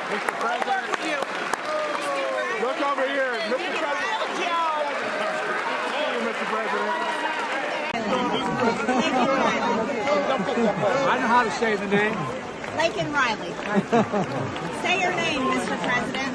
Mr. President, look over here. Mr. President. Mr. President. I know how to say the name. Laken Riley. Say your name, Mr. President.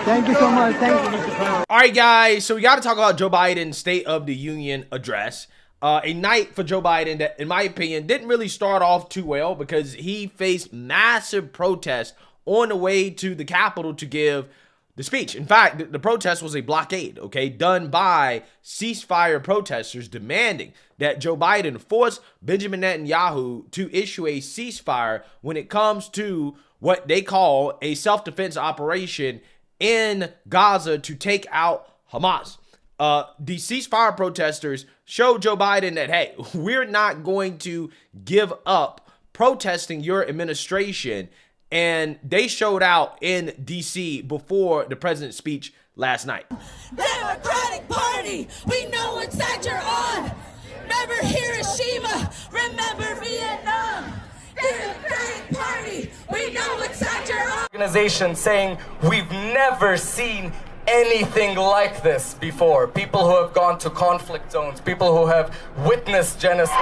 Thank you so much. Thank you, Mr. President. All right, guys. So we got to talk about Joe Biden's State of the Union address. A night for Joe Biden that, in my opinion, didn't really start off too well because he faced massive protests on the way to the Capitol to give the speech. In fact, the protest was a blockade, okay, done by ceasefire protesters demanding that Joe Biden force Benjamin Netanyahu to issue a ceasefire when it comes to what they call a self-defense operation in Gaza to take out Hamas. The ceasefire protesters showed Joe Biden that, hey, we're not going to give up protesting your administration. And they showed out in D.C. before the president's speech last night. Democratic Party, we know what side you're on. Remember Hiroshima, remember Vietnam. Democratic Party, we know what side you're on. Organization saying we've never seen anything like this before. People who have gone to conflict zones, people who have witnessed genocide.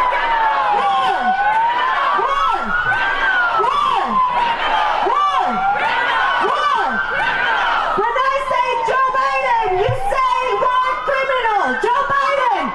When I say Joe Biden, you say war criminal. Joe Biden.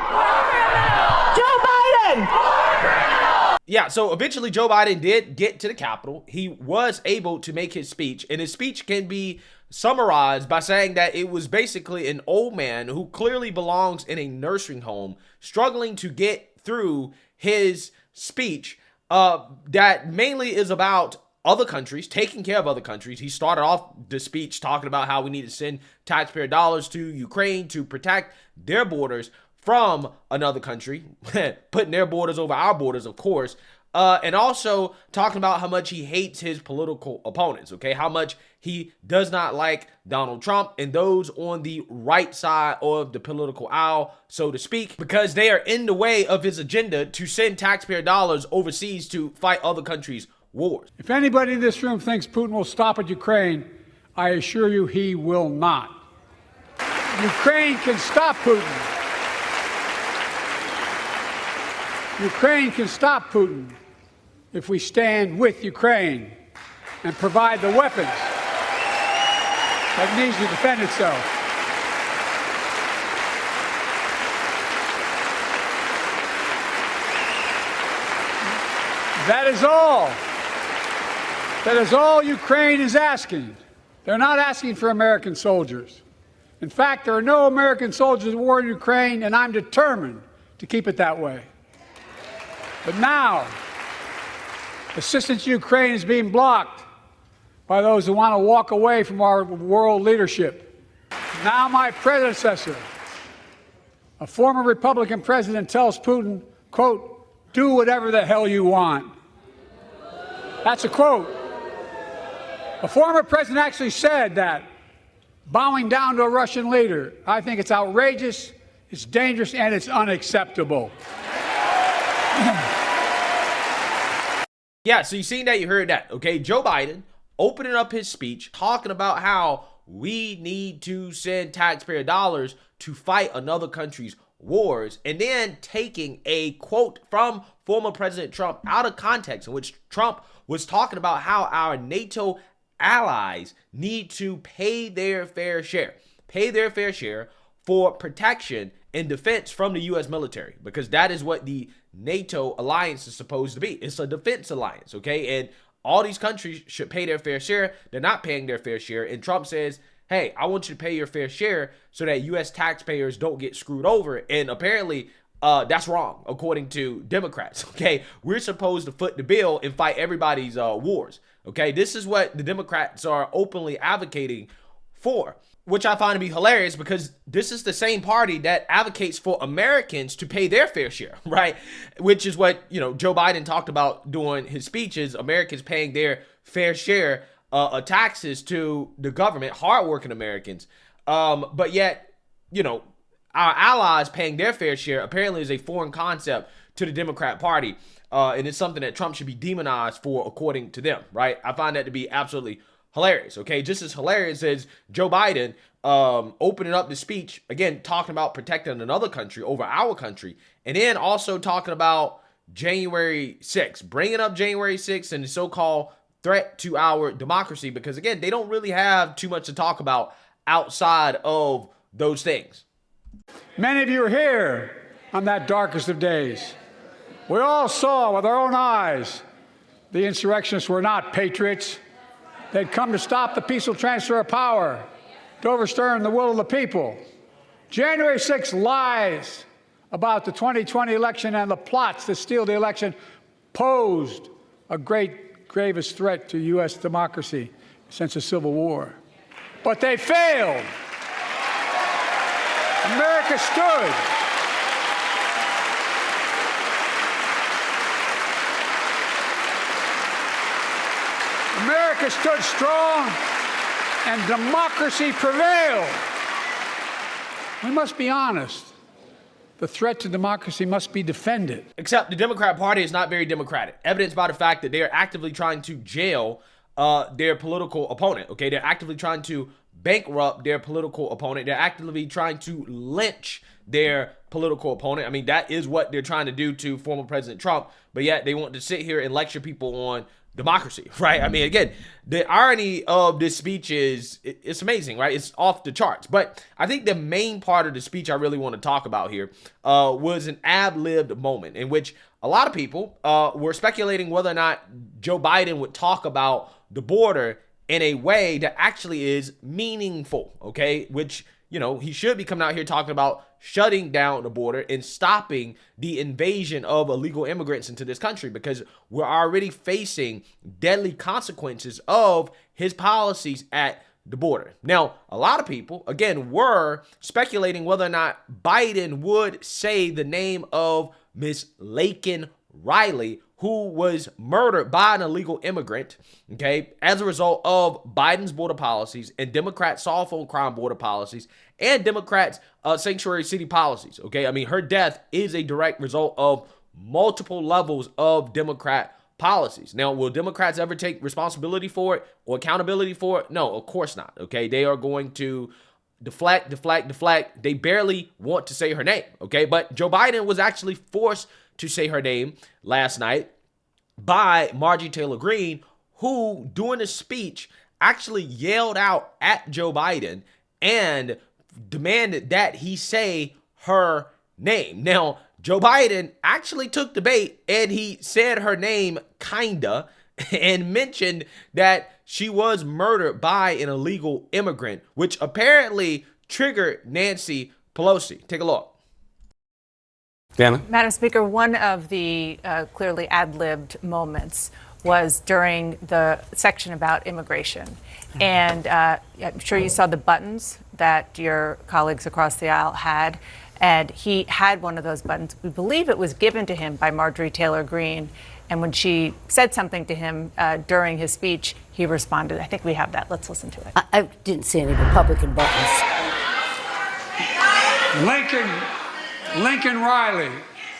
Joe Biden. Yeah, so eventually Joe Biden did get to the Capitol. He was able to make his speech, and his speech can be summarized by saying that it was basically an old man who clearly belongs in a nursing home struggling to get through his speech that mainly is about other countries, taking care of other countries. He started off the speech talking about how we need to send taxpayer dollars to Ukraine to protect their borders from another country, putting their borders over our borders, of course, and also talking about how much he hates his political opponents, okay? How much he does not like Donald Trump and those on the right side of the political aisle, so to speak, because they are in the way of his agenda to send taxpayer dollars overseas to fight other countries' wars. If anybody in this room thinks Putin will stop at Ukraine, I assure you he will not. Ukraine can stop Putin. Ukraine can stop Putin if we stand with Ukraine and provide the weapons that it needs to defend itself. That is all. That is all Ukraine is asking. They're not asking for American soldiers. In fact, there are no American soldiers at war in Ukraine, and I'm determined to keep it that way. But now, assistance to Ukraine is being blocked by those who want to walk away from our world leadership. Now my predecessor, a former Republican president, tells Putin, quote, do whatever the hell you want. That's a quote. A former president actually said that, bowing down to a Russian leader. I think it's outrageous, it's dangerous, and it's unacceptable. Yeah, so you seen that, you heard that, okay? Joe Biden opening up his speech, talking about how we need to send taxpayer dollars to fight another country's wars, and then taking a quote from former President Trump out of context, in which Trump was talking about how our NATO allies need to pay their fair share for protection and defense from the U.S. military, because that is what the NATO alliance is supposed to be. It's a defense alliance, okay? And all these countries should pay their fair share. They're not paying their fair share. And Trump says, hey, I want you to pay your fair share so that U.S. taxpayers don't get screwed over. And apparently that's wrong, according to Democrats, okay? We're supposed to foot the bill and fight everybody's wars, okay? This is what the Democrats are openly advocating for, which I find to be hilarious, because this is the same party that advocates for Americans to pay their fair share, right? Which is what, Joe Biden talked about during his speeches, Americans paying their fair share of taxes to the government, hardworking Americans. But yet, our allies paying their fair share apparently is a foreign concept to the Democrat Party. And it's something that Trump should be demonized for, according to them, right? I find that to be absolutely hilarious, okay? Just as hilarious as Joe Biden opening up the speech, again, talking about protecting another country over our country, and then also talking about January 6th, bringing up January 6th and the so-called threat to our democracy, because, again, they don't really have too much to talk about outside of those things. Many of you are here on that darkest of days. We all saw with our own eyes the insurrectionists were not patriots. They'd come to stop the peaceful transfer of power, to overturn the will of the people. January 6th lies about the 2020 election and the plots to steal the election posed a gravest threat to U.S. democracy since the Civil War. But they failed. America stood. America stood strong, and democracy prevailed. We must be honest. The threat to democracy must be defended. Except the Democrat Party is not very democratic, evidenced by the fact that they are actively trying to jail their political opponent, okay? They're actively trying to bankrupt their political opponent. They're actively trying to lynch their political opponent. I mean, that is what they're trying to do to former President Trump, but yet they want to sit here and lecture people on democracy, right? I mean, again, the irony of this speech is, it's amazing, right? It's off the charts. But I think the main part of the speech I really want to talk about here was an ad-libbed moment in which a lot of people were speculating whether or not Joe Biden would talk about the border in a way that actually is meaningful, okay? Which, you know, he should be coming out here talking about shutting down the border and stopping the invasion of illegal immigrants into this country, because we're already facing deadly consequences of his policies at the border. Now, a lot of people, again, were speculating whether or not Biden would say the name of Miss Laken Riley, who was murdered by an illegal immigrant, okay, as a result of Biden's border policies and Democrats' soft on crime border policies and Democrats' sanctuary city policies, okay? I mean, her death is a direct result of multiple levels of Democrat policies. Now, will Democrats ever take responsibility for it or accountability for it? No, of course not, okay? They are going to deflect. They barely want to say her name, okay? But Joe Biden was actually forced to say her name last night by Marjorie Taylor Greene, who, during a speech, actually yelled out at Joe Biden and demanded that he say her name. Now, Joe Biden actually took the bait and he said her name, kinda, and mentioned that she was murdered by an illegal immigrant, which apparently triggered Nancy Pelosi. Take a look. Dana. Madam Speaker, one of the clearly ad-libbed moments was during the section about immigration. And I'm sure you saw the buttons that your colleagues across the aisle had. And he had one of those buttons. We believe it was given to him by Marjorie Taylor Greene. And when she said something to him during his speech, he responded. I think we have that. Let's listen to it. I didn't see any Republican buttons. Laken Riley,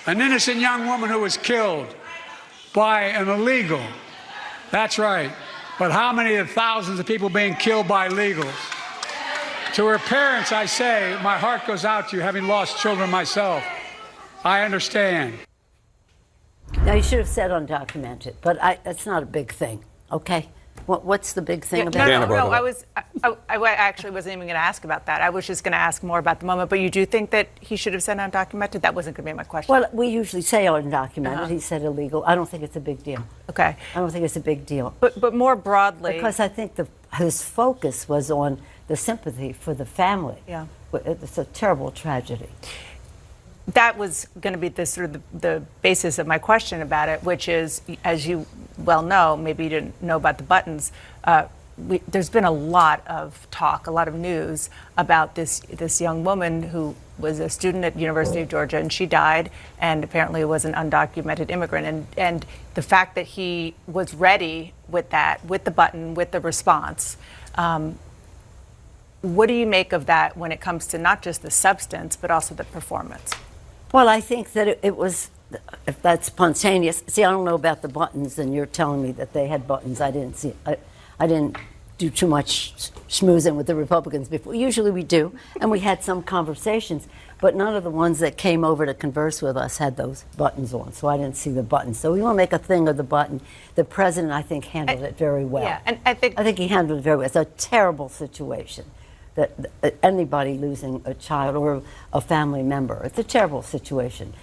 an innocent young woman who was killed by an illegal. That's right. But how many of the thousands of people being killed by illegals? To her parents, I say, my heart goes out to you, having lost children myself. I understand. Now, you should have said undocumented, but that's not a big thing, okay? What's the big thing about it? No, I actually wasn't even going to ask about that. I was just going to ask more about the moment. But you do think that he should have said undocumented? That wasn't going to be my question. Well, we usually say undocumented. He said illegal. I don't think it's a big deal. Okay. I don't think it's a big deal. But more broadly. Because I think his focus was on the sympathy for the family. Yeah. It's a terrible tragedy. That was going to be the basis of my question about it, which is, as you well know, maybe you didn't know about the buttons, there's been a lot of talk, a lot of news about this young woman who was a student at University of Georgia, and she died, and apparently was an undocumented immigrant. And the fact that he was ready with that, with the button, with the response, what do you make of that when it comes to not just the substance, but also the performance? Well, I think that it was if that's spontaneous. See, I don't know about the buttons, and you're telling me that they had buttons. I didn't see. I didn't do too much schmoozing with the Republicans before. Usually we do, and we had some conversations, but none of the ones that came over to converse with us had those buttons on, so I didn't see the buttons. So we want to make a thing of the button. The president, I think, handled it very well. Yeah, and I think he handled it very well. It's a terrible situation that anybody losing a child or a family member. It's a terrible situation.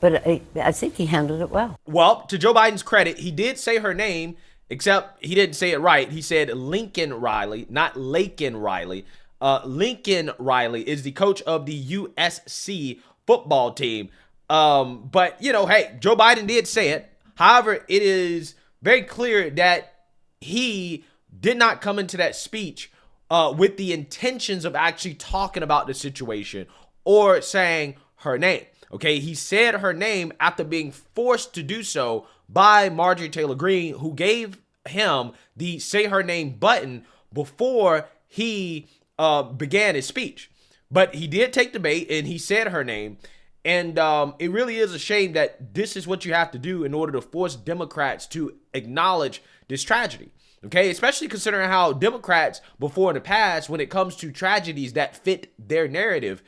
But I think he handled it well. Well, to Joe Biden's credit, he did say her name, except he didn't say it right. He said Laken Riley, not Laken Riley. Laken Riley is the coach of the USC football team. But, you know, hey, Joe Biden did say it. However, it is very clear that he did not come into that speech with the intentions of actually talking about the situation or saying her name. Okay, he said her name after being forced to do so by Marjorie Taylor Greene, who gave him the say her name button before he began his speech. But he did take the bait and he said her name. And it really is a shame that this is what you have to do in order to force Democrats to acknowledge this tragedy. Okay, especially considering how Democrats before in the past, when it comes to tragedies that fit their narrative,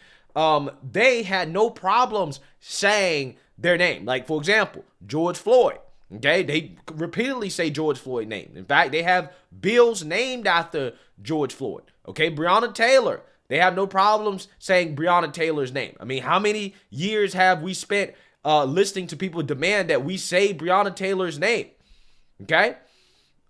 they had no problems saying their name. Like, for example, George Floyd. Okay, they repeatedly say George Floyd's name. In fact, they have bills named after George Floyd. Okay, Breonna Taylor. They have no problems saying Breonna Taylor's name. I mean, how many years have we spent listening to people demand that we say Breonna Taylor's name? Okay,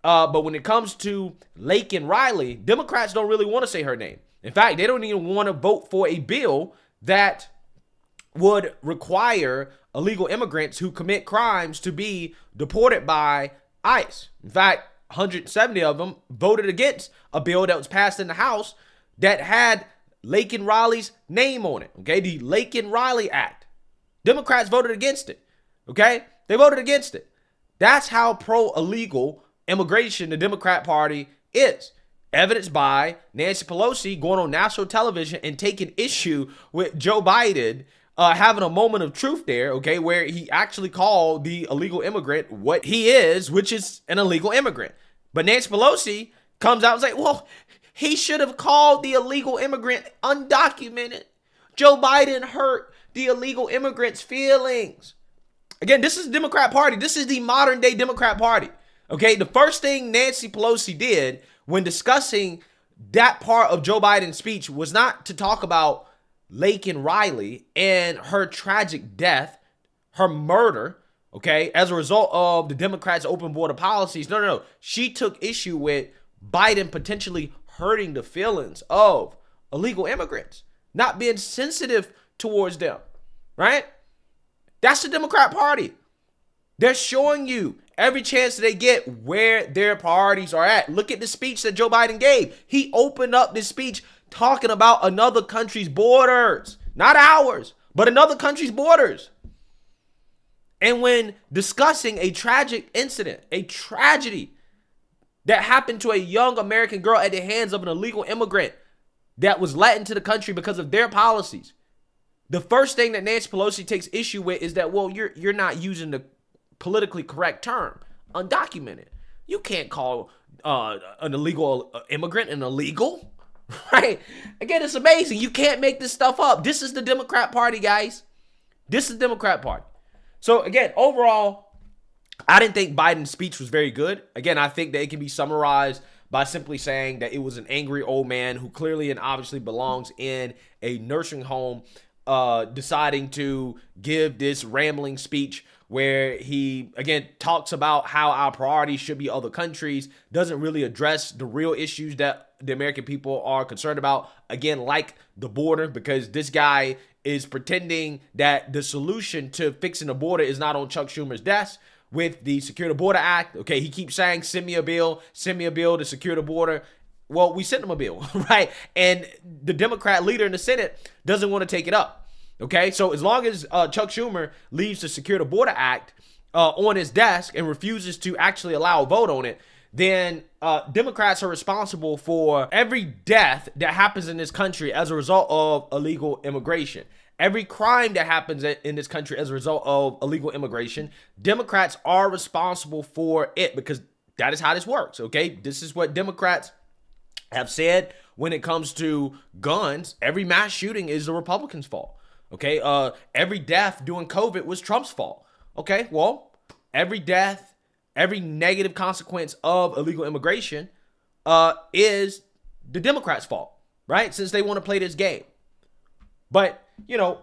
but when it comes to Laken Riley, Democrats don't really want to say her name. In fact, they don't even want to vote for a bill that would require illegal immigrants who commit crimes to be deported by ICE. In fact, 170 of them voted against a bill that was passed in the House that had Laken Riley's name on it. Okay, the Laken Riley Act. Democrats voted against it. Okay, they voted against it. That's how pro-illegal immigration the Democrat Party is. Evidenced by Nancy Pelosi going on national television and taking issue with Joe Biden having a moment of truth there, okay, where he actually called the illegal immigrant what he is, which is an illegal immigrant. But Nancy Pelosi comes out and says, well, he should have called the illegal immigrant undocumented. Joe Biden hurt the illegal immigrants' feelings. Again, this is the Democrat Party. This is the modern day Democrat Party. Okay, the first thing Nancy Pelosi did when discussing that part of Joe Biden's speech was not to talk about Laken Riley and her tragic death, her murder, okay, as a result of the Democrats' open border policies. No. She took issue with Biden potentially hurting the feelings of illegal immigrants, not being sensitive towards them, right? That's the Democrat Party. They're showing you every chance that they get where their priorities are at. Look at the speech that Joe Biden gave. He opened up this speech talking about another country's borders, not ours, but another country's borders. And when discussing a tragic incident, a tragedy that happened to a young American girl at the hands of an illegal immigrant that was let into the country because of their policies, the first thing that Nancy Pelosi takes issue with is that, well, you're not using the politically correct term, undocumented. You can't call an illegal immigrant an illegal, right? Again, it's amazing. You can't make this stuff up. This is the Democrat Party, guys. This is the Democrat Party. So again, overall, I didn't think Biden's speech was very good. Again, I think that it can be summarized by simply saying that it was an angry old man who clearly and obviously belongs in a nursing home, deciding to give this rambling speech where he, again, talks about how our priorities should be other countries, doesn't really address the real issues that the American people are concerned about, again, like the border, because this guy is pretending that the solution to fixing the border is not on Chuck Schumer's desk with the Secure the Border Act. Okay, he keeps saying, send me a bill to secure the border. Well, we sent him a bill, right? And the Democrat leader in the Senate doesn't want to take it up. Okay, so as long as Chuck Schumer leaves the Secure the Border Act on his desk and refuses to actually allow a vote on it, then Democrats are responsible for every death that happens in this country as a result of illegal immigration. every crime that happens in this country as a result of illegal immigration, Democrats are responsible for it, because that is how this works, okay? This is what Democrats have said when it comes to guns. Every mass shooting is the Republicans' fault, okay? Every death during COVID was Trump's fault, okay? Well, every death, every negative consequence of illegal immigration is the Democrats' fault, right? Since they want to play this game. But, you know,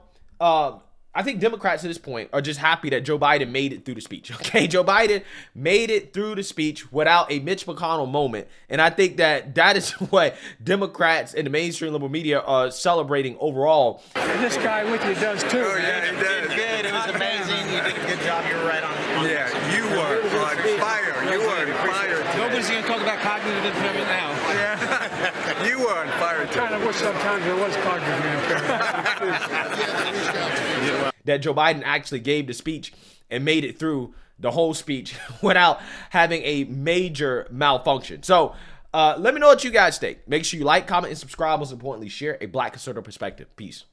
I think Democrats at this point are just happy that Joe Biden made it through the speech, okay? Joe Biden made it through the speech without a Mitch McConnell moment. And I think that that is what Democrats and the mainstream liberal media are celebrating overall. And this guy with you does too. Oh, yeah, he does. Good. It was amazing. You did a good job. You were right on. Yeah, you were on fire. You were on fire. Nobody's going to talk about cognitive impairment now. Yeah, you were on fire. I kind of wish sometimes there was cognitive impairment. That Joe Biden actually gave the speech and made it through the whole speech without having a major malfunction. So let me know what you guys think. Make sure you like, comment, and subscribe. Most importantly, share a Black conservative perspective. Peace.